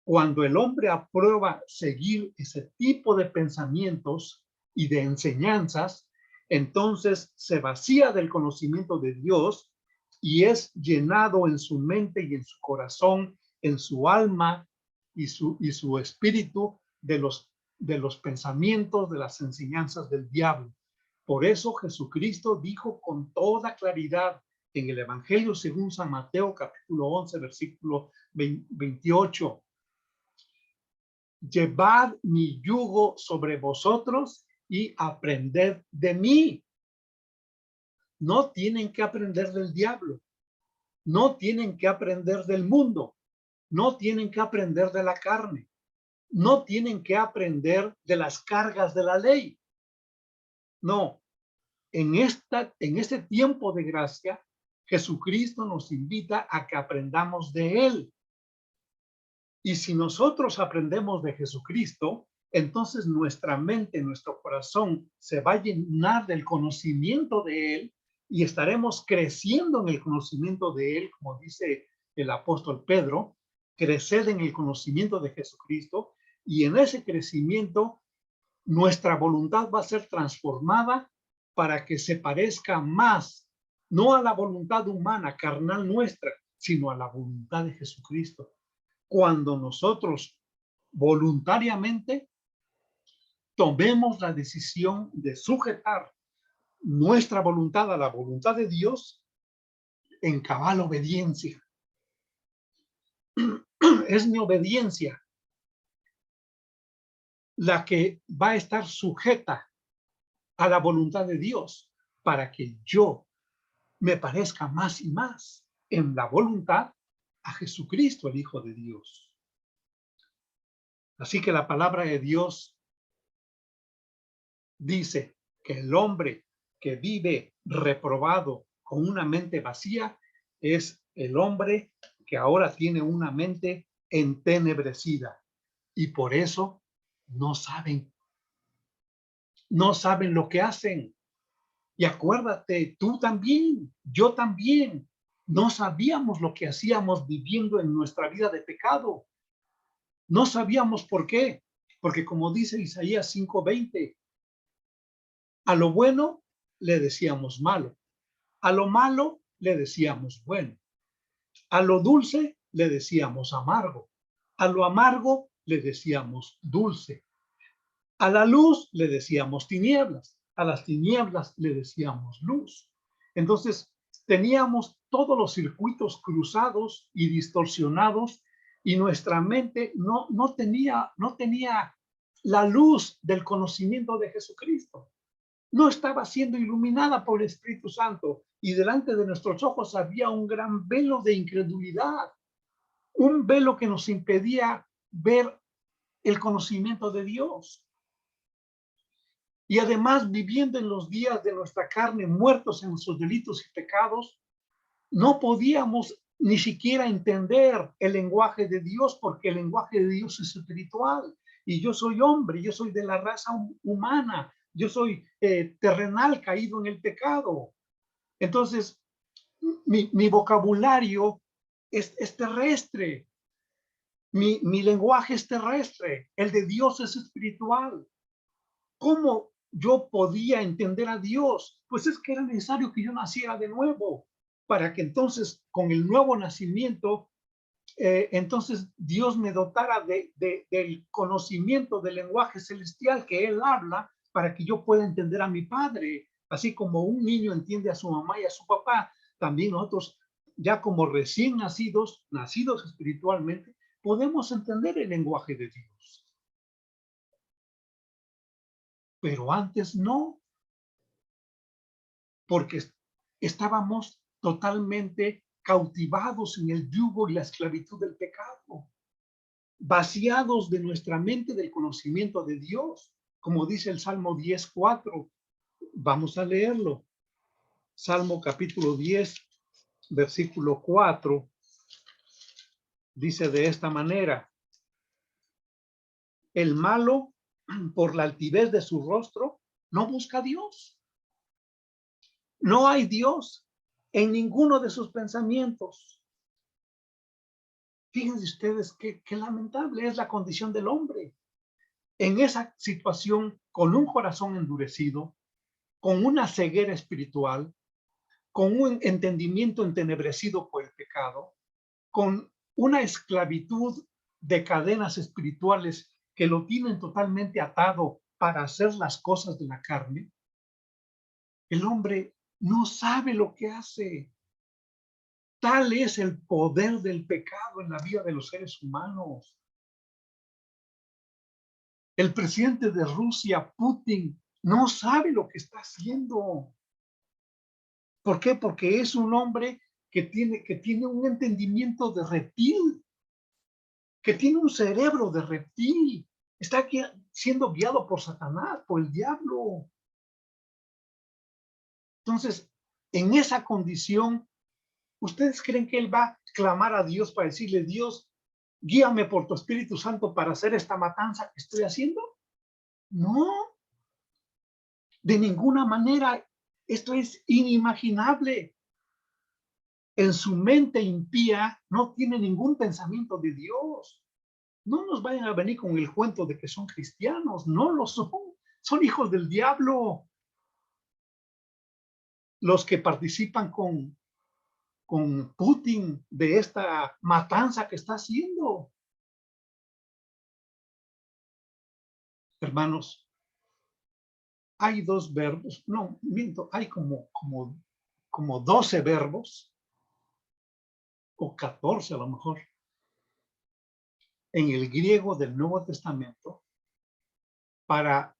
cuando el hombre aprueba seguir ese tipo de pensamientos y de enseñanzas, entonces se vacía del conocimiento de Dios y es llenado en su mente y en su corazón, en su alma y su espíritu de los pensamientos, de las enseñanzas del diablo. Por eso Jesucristo dijo con toda claridad en el Evangelio según San Mateo, capítulo 11, versículo 28, llevad mi yugo sobre vosotros y aprended de mí. No tienen que aprender del diablo, no tienen que aprender del mundo, no tienen que aprender de la carne, no tienen que aprender de las cargas de la ley. No, en este tiempo de gracia, Jesucristo nos invita a que aprendamos de Él. Y si nosotros aprendemos de Jesucristo, entonces nuestra mente, nuestro corazón se va a llenar del conocimiento de Él y estaremos creciendo en el conocimiento de Él, como dice el apóstol Pedro, crecer en el conocimiento de Jesucristo, y en ese crecimiento nuestra voluntad va a ser transformada para que se parezca más, no a la voluntad humana, carnal nuestra, sino a la voluntad de Jesucristo. Cuando nosotros voluntariamente tomemos la decisión de sujetar nuestra voluntad a la voluntad de Dios en cabal obediencia. Es mi obediencia la que va a estar sujeta a la voluntad de Dios para que yo me parezca más y más en la voluntad a Jesucristo, el Hijo de Dios. Así que la palabra de Dios dice que el hombre que vive reprobado con una mente vacía es el hombre que ahora tiene una mente entenebrecida y por eso no saben lo que hacen. Y acuérdate, tú también, yo también, no sabíamos lo que hacíamos viviendo en nuestra vida de pecado. No sabíamos por qué, porque como dice Isaías 5:20, a lo bueno le decíamos malo, a lo malo le decíamos bueno, a lo dulce le decíamos amargo, a lo amargo le decíamos dulce, a la luz le decíamos tinieblas, a las tinieblas le decíamos luz. Entonces teníamos todos los circuitos cruzados y distorsionados y nuestra mente no tenía la luz del conocimiento de Jesucristo. No estaba siendo iluminada por el Espíritu Santo y delante de nuestros ojos había un gran velo de incredulidad. un velo que nos impedía ver el conocimiento de Dios. Y además, viviendo en los días de nuestra carne, muertos en nuestros delitos y pecados, no podíamos ni siquiera entender el lenguaje de Dios, porque el lenguaje de Dios es espiritual. Y yo soy hombre, yo soy de la raza humana, yo soy terrenal, caído en el pecado. Entonces, mi vocabulario es terrestre, mi lenguaje es terrestre, el de Dios es espiritual. ¿Cómo yo podía entender a Dios? Pues es que era necesario que yo naciera de nuevo, para que entonces con el nuevo nacimiento, entonces Dios me dotara del conocimiento del lenguaje celestial que Él habla, para que yo pueda entender a mi Padre. Así como un niño entiende a su mamá y a su papá, también nosotros, ya como recién nacidos, nacidos espiritualmente, podemos entender el lenguaje de Dios. Pero antes no, porque estábamos totalmente cautivados en el yugo y la esclavitud del pecado, vaciados de nuestra mente del conocimiento de Dios, como dice el Salmo 10:4. Vamos a leerlo. Salmo capítulo 10, versículo 4, dice de esta manera: el malo, por la altivez de su rostro, no busca a Dios. No hay Dios en ninguno de sus pensamientos. Fíjense ustedes qué lamentable es la condición del hombre. En esa situación, con un corazón endurecido, con una ceguera espiritual, con un entendimiento entenebrecido por el pecado, con una esclavitud de cadenas espirituales que lo tienen totalmente atado para hacer las cosas de la carne, el hombre no sabe lo que hace. Tal es el poder del pecado en la vida de los seres humanos. El presidente de Rusia, Putin, no sabe lo que está haciendo. ¿Por qué? Porque es un hombre que tiene un entendimiento de reptil, que tiene un cerebro de reptil. Está siendo guiado por Satanás, por el diablo. Entonces, en esa condición, ¿ustedes creen que él va a clamar a Dios para decirle: Dios, guíame por tu Espíritu Santo para hacer esta matanza que estoy haciendo? No, de ninguna manera. Esto es inimaginable. En su mente impía no tiene ningún pensamiento de Dios. No nos vayan a venir con el cuento de que son cristianos. No lo son. Son hijos del diablo. Los que participan con Putin de esta matanza que está haciendo. Hermanos, hay dos verbos, no, miento, hay como 12 verbos, o 14 a lo mejor, en el griego del Nuevo Testamento para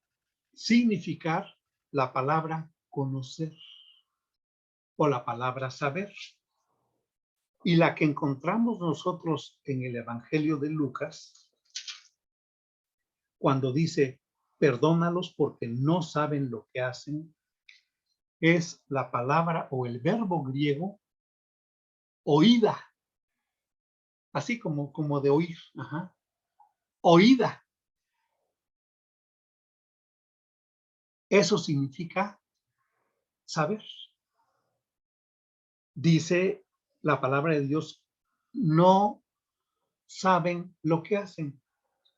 significar la palabra conocer o la palabra saber. Y la que encontramos nosotros en el Evangelio de Lucas, cuando dice: perdónalos porque no saben lo que hacen, es la palabra o el verbo griego oída, así como de oír, oída. Eso significa saber. Dice la palabra de Dios: no saben lo que hacen,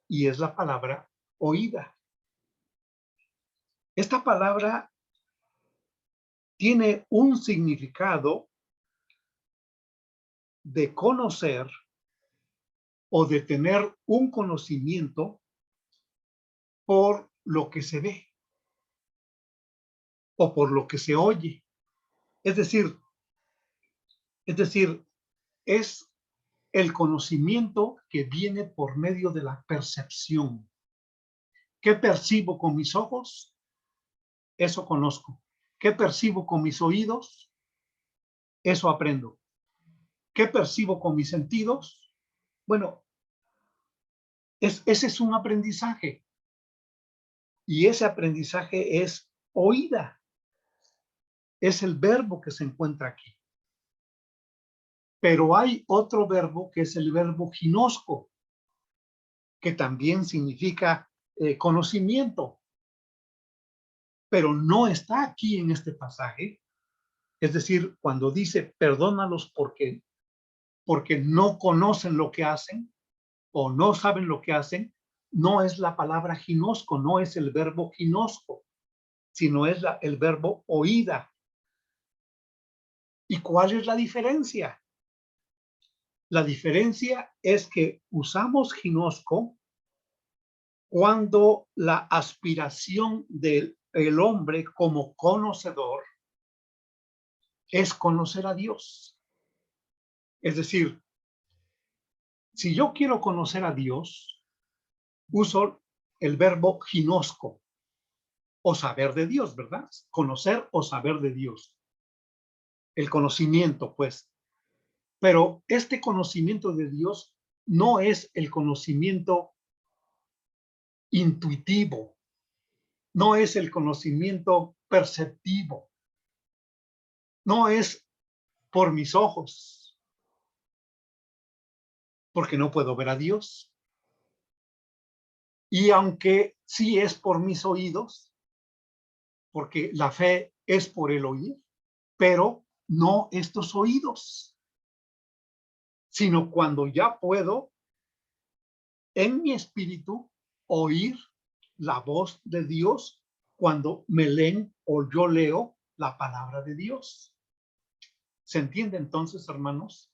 y es la palabra oída. Esta palabra tiene un significado de conocer o de tener un conocimiento por lo que se ve o por lo que se oye. Es decir, es el conocimiento que viene por medio de la percepción. ¿Qué percibo con mis ojos? Eso conozco. ¿Qué percibo con mis oídos? Eso aprendo. ¿Qué percibo con mis sentidos? Bueno, ese es un aprendizaje y ese aprendizaje es oída. Es el verbo que se encuentra aquí. Pero hay otro verbo que es el verbo ginosco, que también significa conocimiento, pero no está aquí en este pasaje. Es decir, cuando dice perdónalos porque no conocen lo que hacen o no saben lo que hacen, no es la palabra ginosco, no es el verbo ginosco, sino es el verbo oída. ¿Y cuál es la diferencia? La diferencia es que usamos ginosco cuando la aspiración del hombre como conocedor es conocer a Dios. Es decir, si yo quiero conocer a Dios, uso el verbo ginosco o saber de Dios, ¿verdad? Conocer o saber de Dios. El conocimiento, pues. Pero este conocimiento de Dios no es el conocimiento intuitivo, no es el conocimiento perceptivo, no es por mis ojos, porque no puedo ver a Dios. Y aunque sí es por mis oídos, porque la fe es por el oír, pero no estos oídos, sino cuando ya puedo en mi espíritu oír la voz de Dios cuando me leen o yo leo la palabra de Dios. ¿Se entiende entonces, hermanos?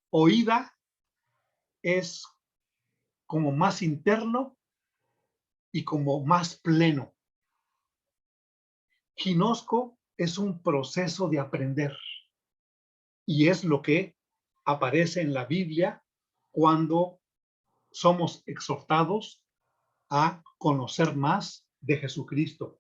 Oída es como más interno y como más pleno. Ginosco es un proceso de aprender y es lo que aparece en la Biblia cuando somos exhortados a conocer más de Jesucristo.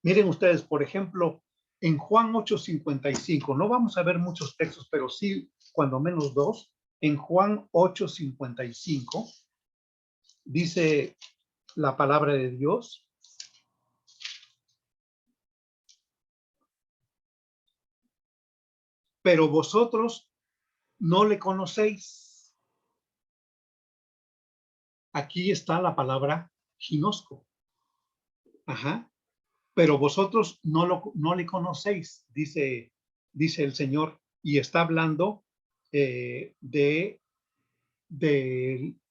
Miren ustedes, por ejemplo, en Juan 8:55, no vamos a ver muchos textos, pero sí cuando menos dos. En Juan 8:55 dice la palabra de Dios: pero vosotros no le conocéis. Aquí está la palabra ginosco. Ajá. Pero vosotros no le conocéis, dice el Señor, y está hablando de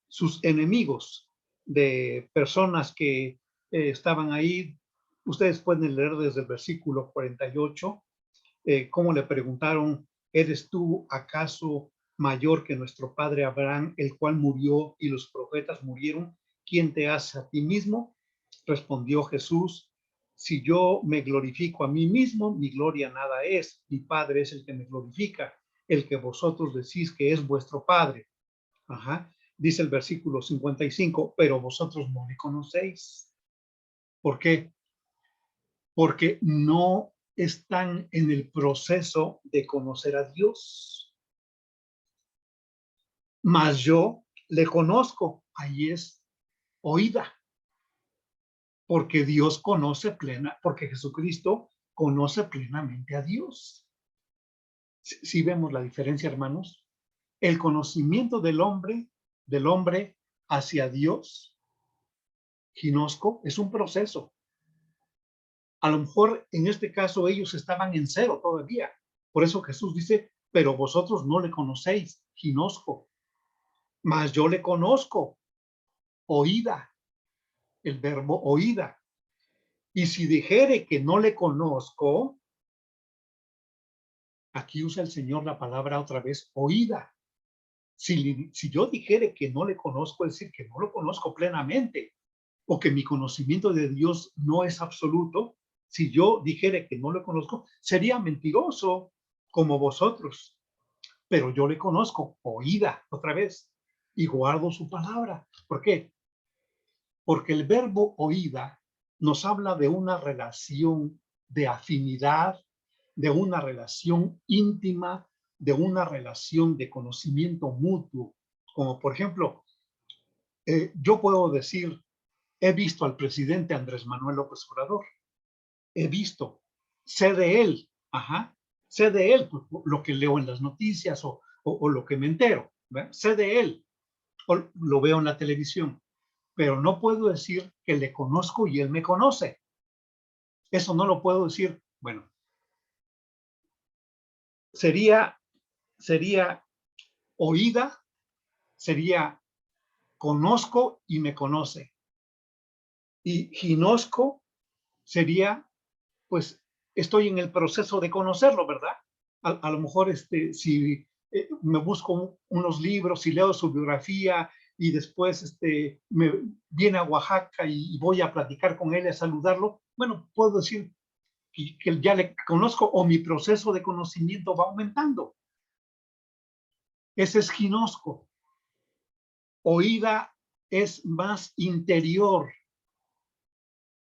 sus enemigos, de personas que estaban ahí. Ustedes pueden leer desde el versículo 48, cómo le preguntaron: ¿eres tú acaso mayor que nuestro padre Abraham, el cual murió y los profetas murieron? ¿Quién te hace a ti mismo? Respondió Jesús: si yo me glorifico a mí mismo, mi gloria nada es. Mi Padre es el que me glorifica, el que vosotros decís que es vuestro Padre. Ajá. Dice el versículo 55, pero vosotros no me conocéis. ¿Por qué? Porque no están en el proceso de conocer a Dios. Mas yo le conozco, ahí es oída, porque Dios conoce porque Jesucristo conoce plenamente a Dios. Si vemos la diferencia, hermanos, el conocimiento del hombre hacia Dios, ginosco, es un proceso. A lo mejor en este caso ellos estaban en cero todavía. Por eso Jesús dice: pero vosotros no le conocéis, ginosco, mas yo le conozco, oída, el verbo oída. Y si dijere que no le conozco, aquí usa el Señor la palabra otra vez, oída. Si yo dijere que no le conozco, es decir, que no lo conozco plenamente, o que mi conocimiento de Dios no es absoluto. Si yo dijere que no lo conozco, sería mentiroso como vosotros. Pero yo le conozco, oída, otra vez, y guardo su palabra. ¿Por qué? Porque el verbo oída nos habla de una relación de afinidad, de una relación íntima, de una relación de conocimiento mutuo, como por ejemplo, yo puedo decir, he visto al presidente Andrés Manuel López Obrador, he visto, sé de él, ajá, sé de él, pues, lo que leo en las noticias o lo que me entero, ¿verdad? Sé de él, o lo veo en la televisión, pero no puedo decir que le conozco y él me conoce. Eso no lo puedo decir. Bueno, sería, sería oída, sería conozco y me conoce. Y ginosco sería, pues, estoy en el proceso de conocerlo, ¿verdad? A lo mejor, si me busco unos libros y leo su biografía y después me viene a Oaxaca y voy a platicar con él, a saludarlo, bueno, puedo decir que ya le conozco o mi proceso de conocimiento va aumentando. Ese es ginosco. Oída es más interior,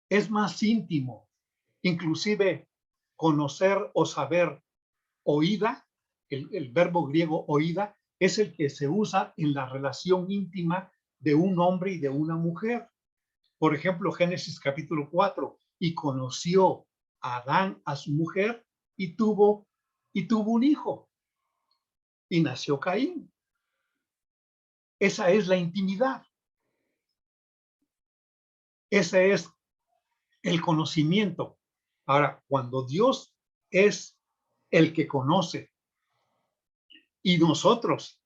es más íntimo. Inclusive conocer o saber, oída, el verbo griego oída, es el que se usa en la relación íntima de un hombre y de una mujer. Por ejemplo, Génesis capítulo 4, y conoció a Adán a su mujer y tuvo un hijo, y nació Caín. Esa es la intimidad. Ese es el conocimiento. Ahora, cuando Dios es el que conoce y nosotros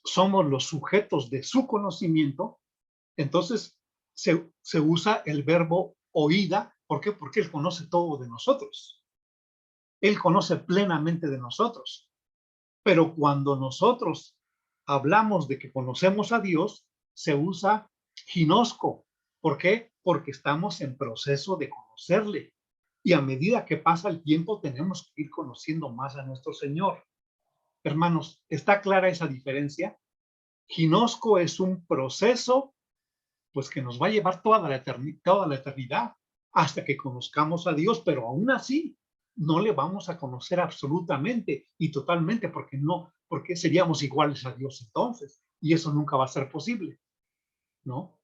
somos los sujetos de su conocimiento, entonces se usa el verbo oída. ¿Por qué? Porque Él conoce todo de nosotros. Él conoce plenamente de nosotros. Pero cuando nosotros hablamos de que conocemos a Dios, se usa ginosco. ¿Por qué? Porque estamos en proceso de conocerle. Y a medida que pasa el tiempo, tenemos que ir conociendo más a nuestro Señor. Hermanos, ¿está clara esa diferencia? Ginosco es un proceso, pues, que nos va a llevar toda la eternidad hasta que conozcamos a Dios, pero aún así no le vamos a conocer absolutamente y totalmente, porque seríamos iguales a Dios entonces, y eso nunca va a ser posible, ¿no?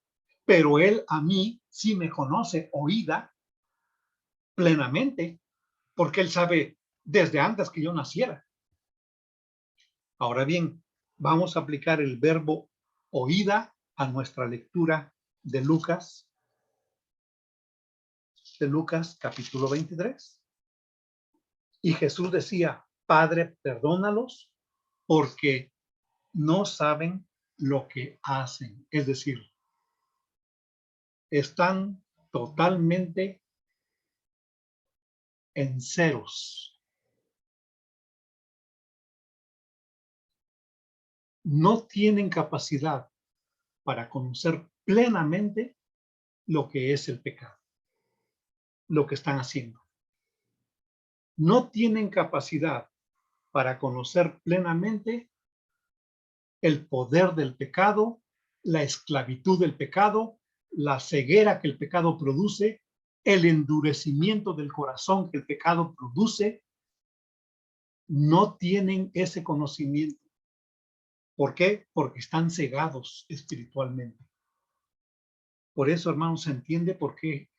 Pero Él a mí sí me conoce oída plenamente, porque Él sabe desde antes que yo naciera. Ahora bien, vamos a aplicar el verbo oída a nuestra lectura de Lucas capítulo 23. Y Jesús decía, Padre, perdónalos porque no saben lo que hacen. Es decir, están totalmente en ceros. No tienen capacidad para conocer plenamente lo que es el pecado, lo que están haciendo. No tienen capacidad para conocer plenamente el poder del pecado, la esclavitud del pecado, la ceguera que el pecado produce, el endurecimiento del corazón que el pecado produce. No tienen ese conocimiento. ¿Por qué? Porque están cegados espiritualmente. Por eso, hermanos, se entiende por qué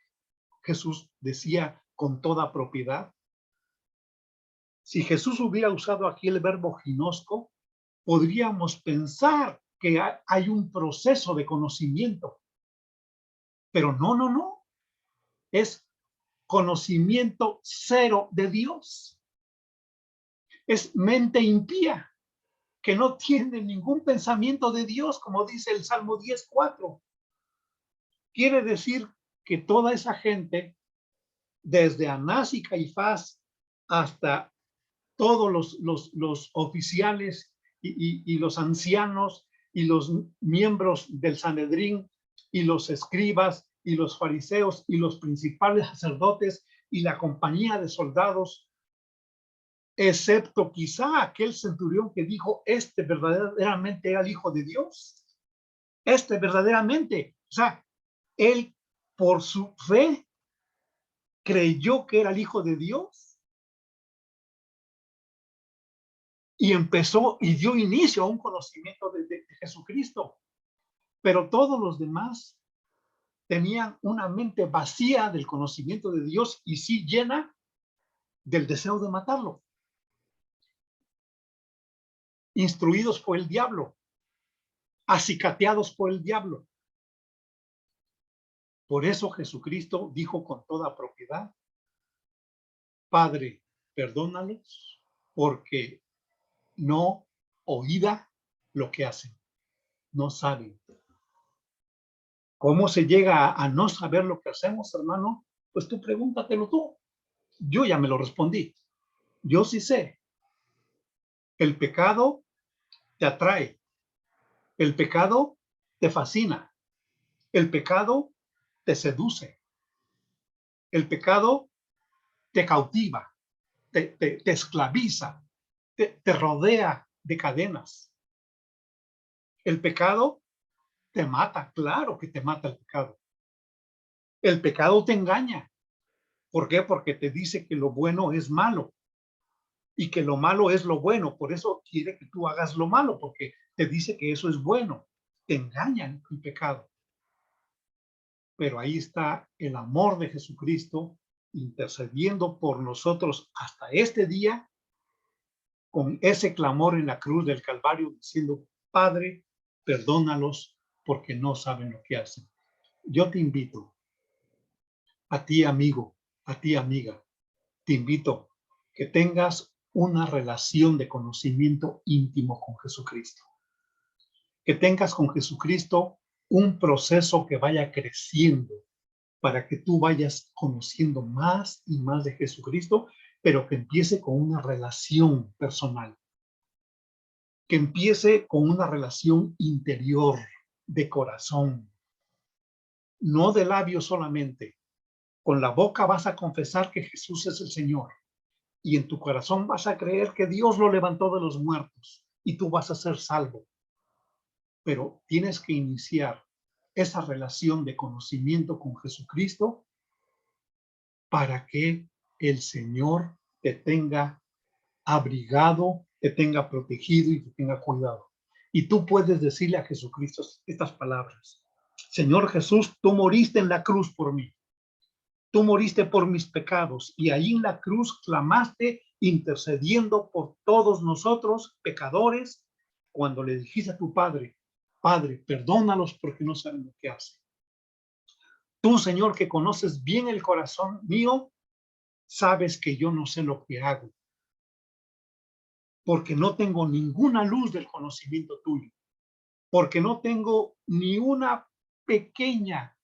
Jesús decía con toda propiedad. Si Jesús hubiera usado aquí el verbo ginosco, podríamos pensar que hay un proceso de conocimiento. Pero no, no, no. Es conocimiento cero de Dios. Es mente impía, que no tiene ningún pensamiento de Dios, como dice el Salmo 10:4. Quiere decir que toda esa gente, desde Anás y Caifás hasta todos los oficiales y los ancianos y los miembros del Sanedrín y los escribas y los fariseos y los principales sacerdotes y la compañía de soldados, excepto quizá aquel centurión que dijo, este verdaderamente era el Hijo de Dios. Este verdaderamente, o sea, él por su fe creyó que era el Hijo de Dios. y empezó y dio inicio a un conocimiento de Jesucristo. Pero todos los demás tenían una mente vacía del conocimiento de Dios y sí llena del deseo de matarlo. Instruidos por el diablo, acicateados por el diablo. Por eso Jesucristo dijo con toda propiedad: Padre, perdónalos, porque no oída lo que hacen, no saben. ¿Cómo se llega a no saber lo que hacemos, hermano? Pues tú pregúntatelo tú. Yo ya me lo respondí. Yo sí sé. El pecado te atrae. El pecado te fascina. El pecado te seduce. El pecado te cautiva, te esclaviza, te rodea de cadenas. El pecado te mata, claro que te mata el pecado. El pecado te engaña. ¿Por qué? Porque te dice que lo bueno es malo y que lo malo es lo bueno. Por eso quiere que tú hagas lo malo, porque te dice que eso es bueno. Te engañan el pecado. Pero ahí está el amor de Jesucristo intercediendo por nosotros hasta este día, con ese clamor en la cruz del Calvario, diciendo: Padre, perdónalos porque no saben lo que hacen. Yo te invito, a ti amigo, a ti amiga, te invito que tengas una relación de conocimiento íntimo con Jesucristo. Que tengas con Jesucristo un proceso que vaya creciendo para que tú vayas conociendo más y más de Jesucristo, pero que empiece con una relación personal. Que empiece con una relación interior, de corazón, no de labios solamente. Con la boca vas a confesar que Jesús es el Señor y en tu corazón vas a creer que Dios lo levantó de los muertos y tú vas a ser salvo. Pero tienes que iniciar esa relación de conocimiento con Jesucristo para que el Señor te tenga abrigado, te tenga protegido y te tenga cuidado. Y tú puedes decirle a Jesucristo estas palabras: Señor Jesús, tú moriste en la cruz por mí. Tú moriste por mis pecados y ahí en la cruz clamaste intercediendo por todos nosotros, pecadores, cuando le dijiste a tu Padre: Padre, perdónalos porque no saben lo que hacen. Tú, Señor, que conoces bien el corazón mío, sabes que yo no sé lo que hago, porque no tengo ninguna luz del conocimiento tuyo, porque no tengo ni una pequeña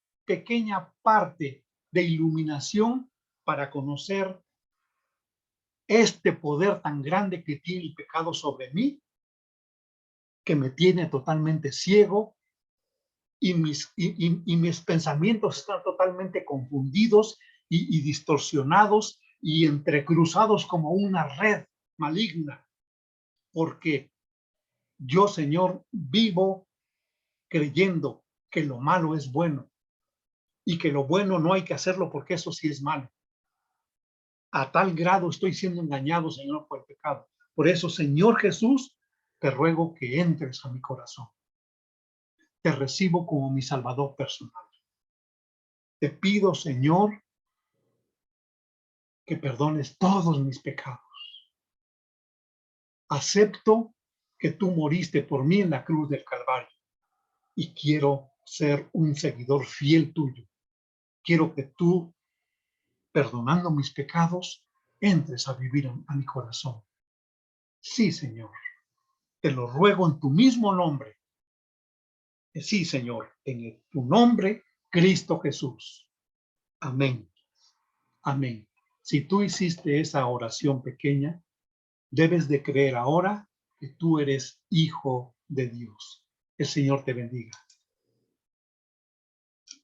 parte de iluminación para conocer este poder tan grande que tiene el pecado sobre mí, que me tiene totalmente ciego y mis pensamientos están totalmente confundidos y distorsionados y entrecruzados como una red maligna, porque yo, Señor, vivo creyendo que lo malo es bueno y que lo bueno no hay que hacerlo porque eso sí es malo. A tal grado estoy siendo engañado, Señor, por el pecado. Por eso, Señor Jesús, te ruego que entres a mi corazón. Te recibo como mi Salvador personal. Te pido, Señor, que perdones todos mis pecados. Acepto que tú moriste por mí en la cruz del Calvario y quiero ser un seguidor fiel tuyo. Quiero que tú, perdonando mis pecados, entres a vivir a mi corazón. Sí, Señor, te lo ruego en tu mismo nombre. Sí, Señor, en tu nombre, Cristo Jesús. Amén. Amén. Si tú hiciste esa oración pequeña, debes de creer ahora que tú eres hijo de Dios. El Señor te bendiga.